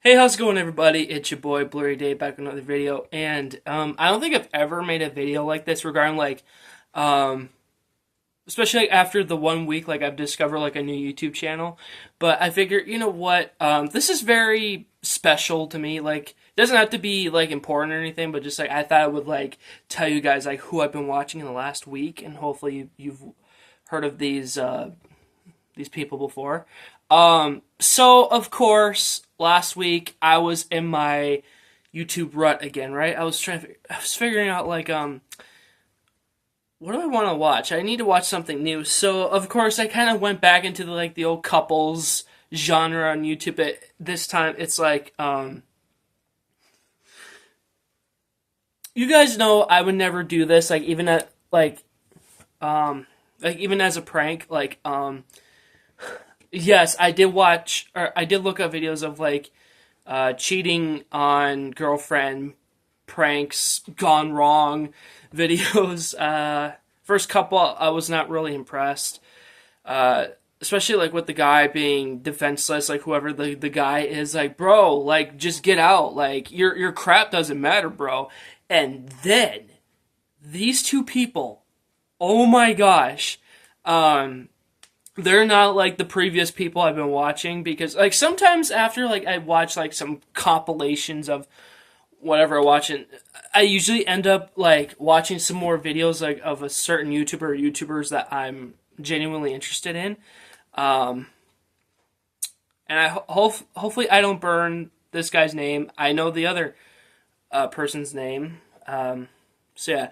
Hey, how's it going, everybody? It's your boy Blu-rayDave back with another video, and I don't think I've ever made a video like this regarding um, especially after the 1 week I've discovered a new YouTube channel. But I figured, you know what, this is very special to me. It doesn't have to be important or anything, but just I thought I would tell you guys who I've been watching in the last week, and hopefully you've heard of these people before. So of course, last week I was in my YouTube rut again, right? I was figuring out what do I want to watch? I need to watch something new. So of course, I kind of went back into the old couples genre on YouTube. But this time, it's you guys know I would never do this. Even at even as a prank. Yes, I did watch, or I did look up videos of cheating on girlfriend pranks gone wrong videos. First couple, I was not really impressed. Especially with the guy being defenseless, whoever the guy is, bro, just get out. Your crap doesn't matter, bro. And then these two people, oh my gosh, they're not like the previous people I've been watching, because sometimes after I watch some compilations of whatever I watch, and I usually end up watching some more videos of a certain YouTuber or YouTubers that I'm genuinely interested in. Um, and hopefully I don't burn this guy's name. I know the other person's name. So yeah,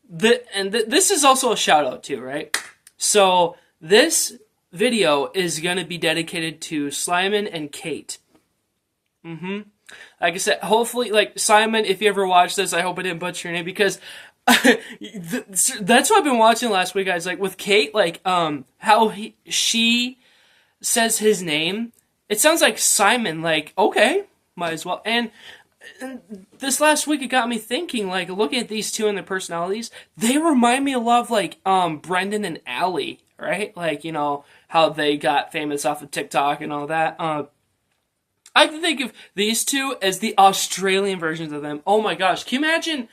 this is also a shout out too, right? So this video is gonna be dedicated to Simon and Kate. Like I said, hopefully, Simon, if you ever watch this, I hope I didn't butcher your name, because that's what I've been watching last week, guys. With Kate, how she says his name, it sounds like Simon. Okay, might as well. And this last week, it got me thinking. Looking at these two and their personalities, they remind me a lot of Brendan and Allie, right? How they got famous off of TikTok and all that. I can think of these two as the Australian versions of them. Oh my gosh, can you imagine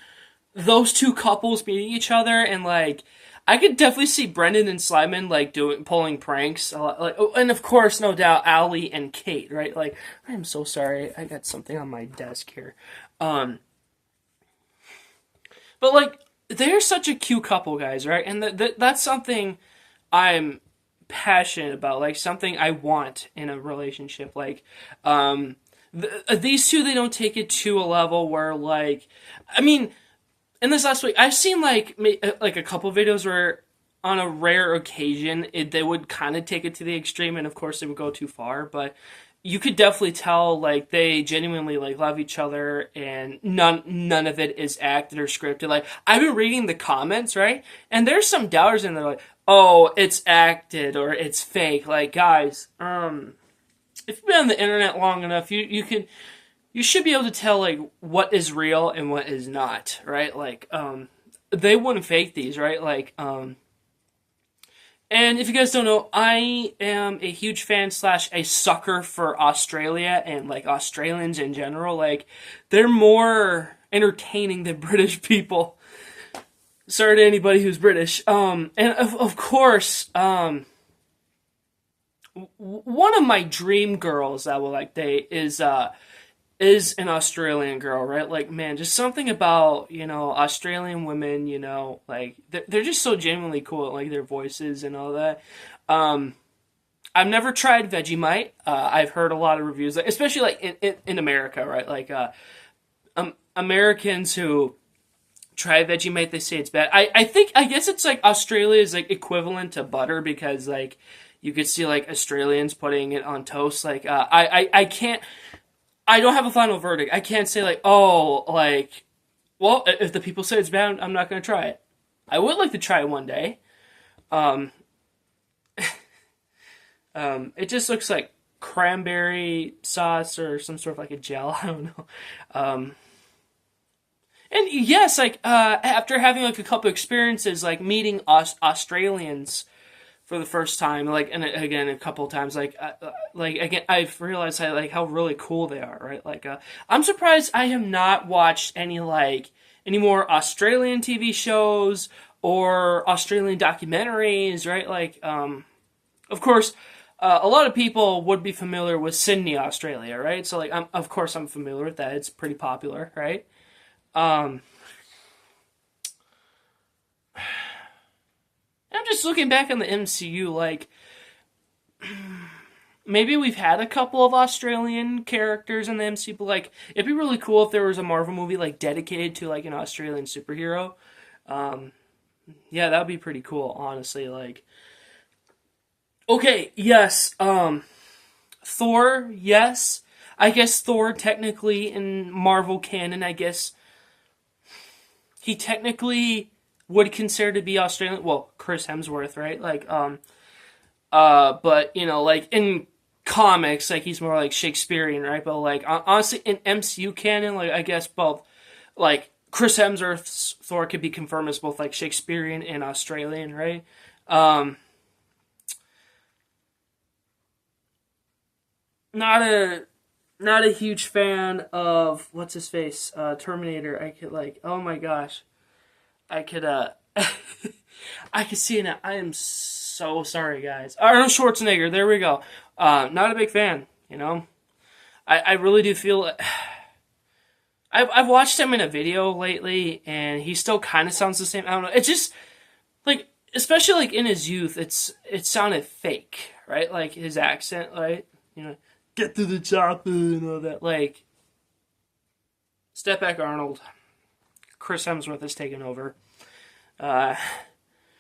those two couples meeting each other? And I could definitely see Brendan and Simon pulling pranks a lot. Oh, and of course, no doubt, Allie and Kate, right? I'm so sorry, I got something on my desk here. Um, but they're such a cute couple, guys, right? And that's something I'm passionate about, something I want in a relationship. These two, they don't take it to a level where I mean, in this last week, I've seen a couple videos where on a rare occasion they would kind of take it to the extreme, and of course they would go too far, but you could definitely tell they genuinely love each other, and none of it is acted or scripted. I've been reading the comments, right, and there's some doubters in there oh, it's acted or it's fake. Guys, if you've been on the internet long enough, you should be able to tell what is real and what is not, right? They wouldn't fake these, right? And if you guys don't know, I am a huge fan slash a sucker for Australia and Australians in general. They're more entertaining than British people. Sorry to anybody who's British. And of course, one of my dream girls that I would date is an Australian girl, right? Man, just something about, Australian women, they're just so genuinely cool, their voices and all that. I've never tried Vegemite. I've heard a lot of reviews, especially in America, right? Americans who try Vegemite, they say it's bad. I guess it's Australia's equivalent to butter, because you could see Australians putting it on toast. I can't. I don't have a final verdict. I can't say well, if the people say it's bad, I'm not going to try it. I would like to try it one day. Um, it just looks like cranberry sauce or some sort of a gel. I don't know. And yes, after having a couple experiences, meeting Australians for the first time, like, and again a couple of times, like again, I've realized how really cool they are, right? Like, I'm surprised I have not watched any more Australian TV shows or Australian documentaries, right? Like, of course, a lot of people would be familiar with Sydney, Australia, right? So, like, of course I'm familiar with that. It's pretty popular, right? I'm just looking back on the MCU, like, maybe we've had a couple of Australian characters in the MCU, but, like, it'd be really cool if there was a Marvel movie, like, dedicated to, like, an Australian superhero. Yeah, that would be pretty cool, honestly, like. Okay, yes, Thor, yes. I guess Thor, technically, in Marvel canon, I guess he technically would consider to be Australian. Well, Chris Hemsworth, right? Like, but, you know, like, in comics, like, he's more, like, Shakespearean, right? But, like, honestly, in MCU canon, like, I guess both, like, Chris Hemsworth's Thor could be confirmed as both, like, Shakespearean and Australian, right? Not a huge fan of what's his face, Terminator. I could, like, oh my gosh, I could I could see it now. I am so sorry, guys. Arnold Schwarzenegger. There we go. Not a big fan. You know, I really do feel. I've watched him in a video lately, and he still kind of sounds the same. I don't know. It's just like, especially like in his youth, it sounded fake, right? Like his accent, right? You know, get to the chopper and all that. Like, step back, Arnold. Chris Hemsworth has taken over.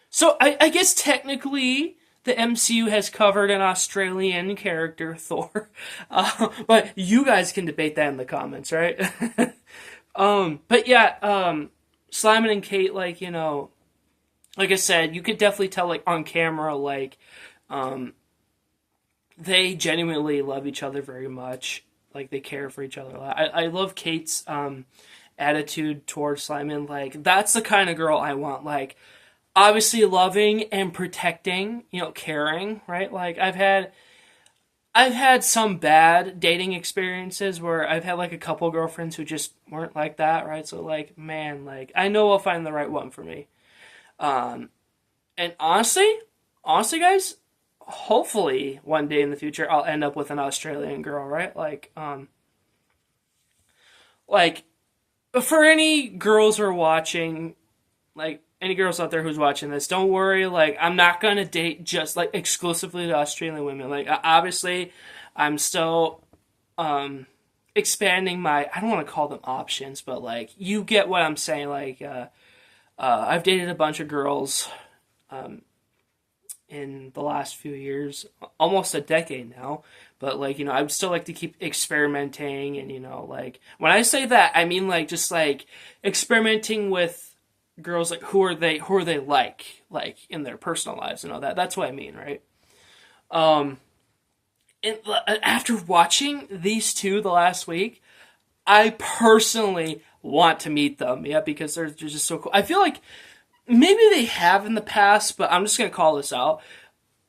So I guess technically the MCU has covered an Australian character, Thor. But you guys can debate that in the comments, right? But yeah, Simon and Kate, like, you know, like I said, you could definitely tell, like, on camera, like, they genuinely love each other very much. Like, they care for each other a lot. I love Kate's attitude towards Simon. Like, that's the kind of girl I want. Like, obviously loving and protecting, you know, caring, right? Like, I've had some bad dating experiences where I've had, like, a couple girlfriends who just weren't like that, right? So, like, man, like, I know I'll find the right one for me. And honestly, guys, hopefully one day in the future I'll end up with an Australian girl, right? Like, for any girls who are watching, like, any girls out there who's watching this, don't worry, like, I'm not gonna date just, like, exclusively the Australian women. Like, obviously, I'm still, expanding my, I don't want to call them options, but, like, you get what I'm saying. Like, I've dated a bunch of girls, in the last few years, almost a decade now. But, like, you know, I would still like to keep experimenting, and, you know, like, when I say that, I mean, like, just, like, experimenting with girls, like, who are they like, in their personal lives and all that. That's what I mean, right? And after watching these two the last week, I personally want to meet them, yeah, because they're just so cool. I feel like maybe they have in the past, but I'm just going to call this out.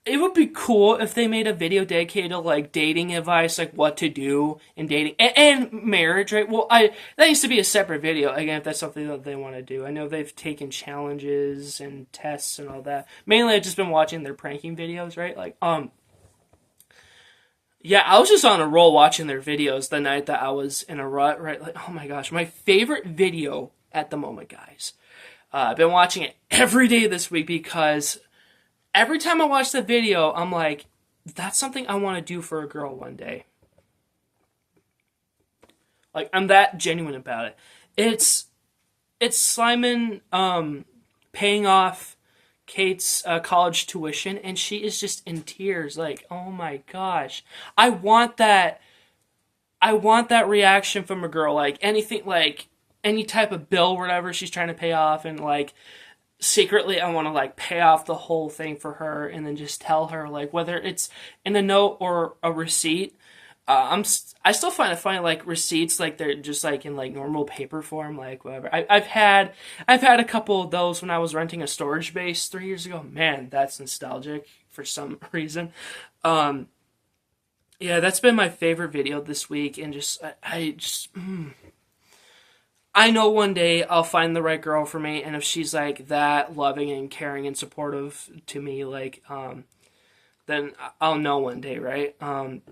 It would be cool if they made a video dedicated to, like, dating advice, like what to do in dating and marriage, right? Well, that needs to be a separate video, again, if that's something that they want to do. I know they've taken challenges and tests and all that. Mainly, I've just been watching their pranking videos, right? Like, yeah, I was just on a roll watching their videos the night that I was in a rut, right? Like, oh my gosh, my favorite video at the moment, guys. I've been watching it every day this week because every time I watch the video, I'm like, that's something I want to do for a girl one day. Like, I'm that genuine about it. It's Simon paying off Kate's college tuition, and she is just in tears. Like, oh my gosh, I want that reaction from a girl. Like, anything, like any type of bill or whatever she's trying to pay off, and, like, secretly I want to, like, pay off the whole thing for her, and then just tell her, like, whether it's in a note or a receipt. I still find it funny, like, receipts, like, they're just, like, in, like, normal paper form, like, whatever. I've had a couple of those when I was renting a storage base 3 years ago. Man, that's nostalgic for some reason. Yeah, that's been my favorite video this week, and I know one day I'll find the right girl for me, and if she's like that loving and caring and supportive to me, like then I'll know one day, right? And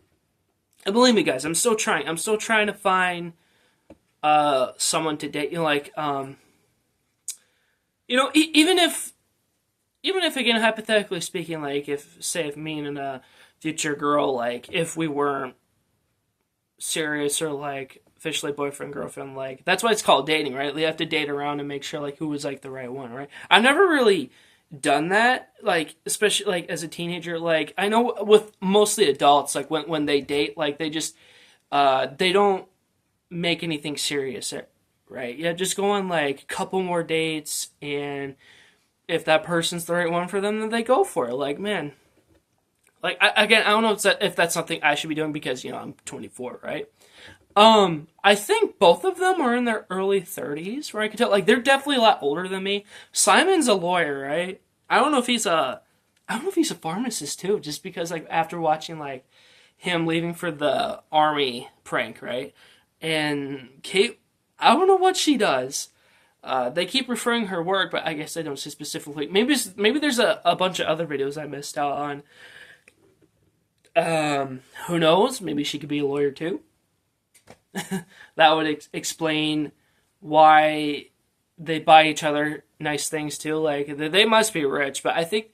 believe me, guys, I'm still trying. I'm still trying to find someone to date. Even if again, hypothetically speaking, like if me and a future girl, like if we weren't serious or like officially boyfriend girlfriend, like that's why it's called dating, right? We have to date around and make sure like who was like the right one, right? I've never really done that, like especially like as a teenager. Like I know with mostly adults, like when they date, like they just they don't make anything serious, right? Yeah, just go on like a couple more dates, and if that person's the right one for them, then they go for it. Like, man, like I don't know if that's something I should be doing because I'm 24, right? I think both of them are in their early 30s, where I could tell, like, they're definitely a lot older than me. Simon's a lawyer, right? I don't know if he's a pharmacist too, just because, like, after watching, like, him leaving for the army prank, right? And Kate, I don't know what she does. They keep referring her work, but I guess they don't say specifically. Maybe there's a bunch of other videos I missed out on. Who knows? Maybe she could be a lawyer too. That would explain why they buy each other nice things too. Like they must be rich, but I think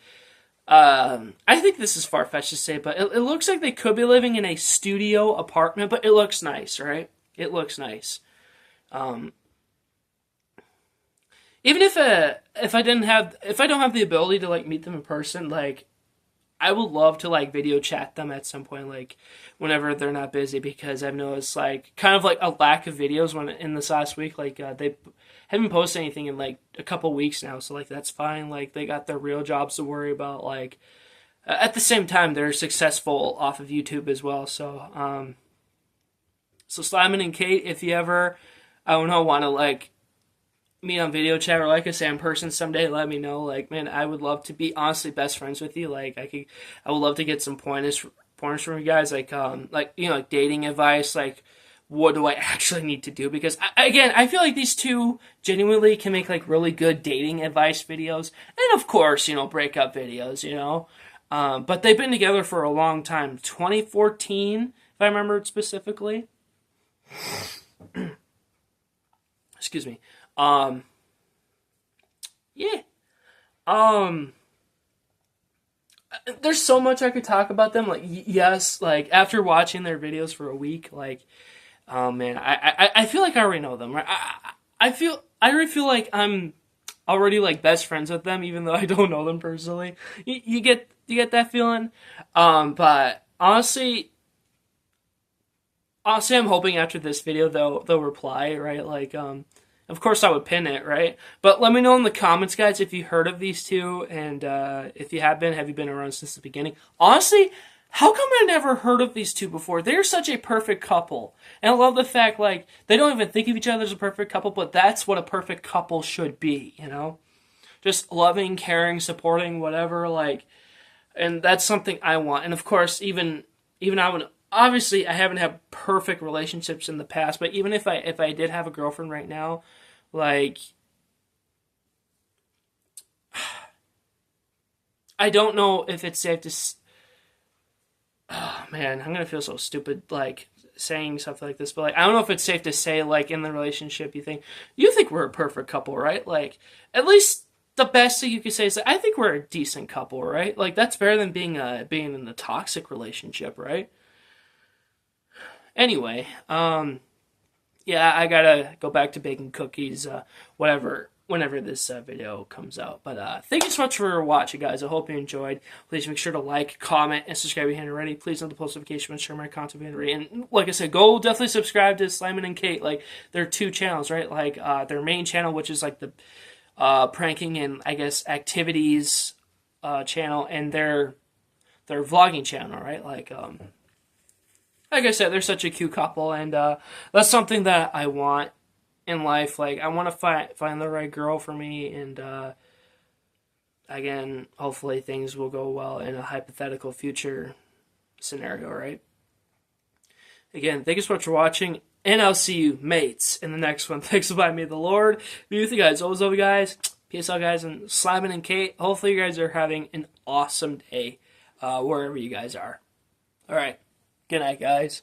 this is far-fetched to say, but it looks like they could be living in a studio apartment, but it looks nice, right? It looks nice. Even if I don't have the ability to like meet them in person, like I would love to like video chat them at some point, like whenever they're not busy, because I've noticed like kind of like a lack of videos in this last week. Like they haven't posted anything in like a couple weeks now, so like that's fine. Like they got their real jobs to worry about. Like at the same time, they're successful off of YouTube as well. So Simon and Kate, if you ever want to like meet on video chat or like I say in person someday, let me know. Like, man, I would love to be honestly best friends with you. Like I would love to get some pointers from you guys, like like dating advice, like what do I actually need to do, because I feel like these two genuinely can make like really good dating advice videos, and of course breakup videos, but they've been together for a long time, 2014 if I remember it specifically. Excuse me. There's so much I could talk about them. Like, yes, like after watching their videos for a week, like, oh man, I feel like I already know them. Right? I already feel like I'm already like best friends with them, even though I don't know them personally. You get that feeling. But honestly, I'm hoping after this video they'll reply, right? Like, of course I would pin it, right? But let me know in the comments, guys, if you heard of these two, and if you have you been around since the beginning? Honestly, how come I never heard of these two before? They're such a perfect couple. And I love the fact, like, they don't even think of each other as a perfect couple, but that's what a perfect couple should be, Just loving, caring, supporting, whatever, like, and that's something I want. And of course, even I would, obviously, I haven't had perfect relationships in the past, but even if I did have a girlfriend right now, like, I don't know if it's safe to. Oh man, I'm gonna feel so stupid like saying something like this, but like I don't know if it's safe to say like in the relationship you think we're a perfect couple, right? Like at least the best thing you could say is that I think we're a decent couple, right? Like that's better than being in a toxic relationship, right? Anyway, yeah, I gotta go back to baking cookies, whenever this video comes out. But thank you so much for watching, guys. I hope you enjoyed. Please make sure to like, comment, and subscribe if you haven't already. Please note the post notification when I share my content already. And like I said, go definitely subscribe to Simon and Kate. Like, they're two channels, right? Like, their main channel, which is like the pranking and, I guess, activities channel, and their vlogging channel, right? Like I said, they're such a cute couple, and that's something that I want in life. Like, I want to find the right girl for me, and I again, hopefully things will go well in a hypothetical future scenario, right? Again, thank you so much for watching, and I'll see you, mates, in the next one. Thanks for buying me. The Lord be with you guys. Always love you guys. Peace out, guys. And Simon and Kate, hopefully you guys are having an awesome day wherever you guys are. All right. Good night, guys.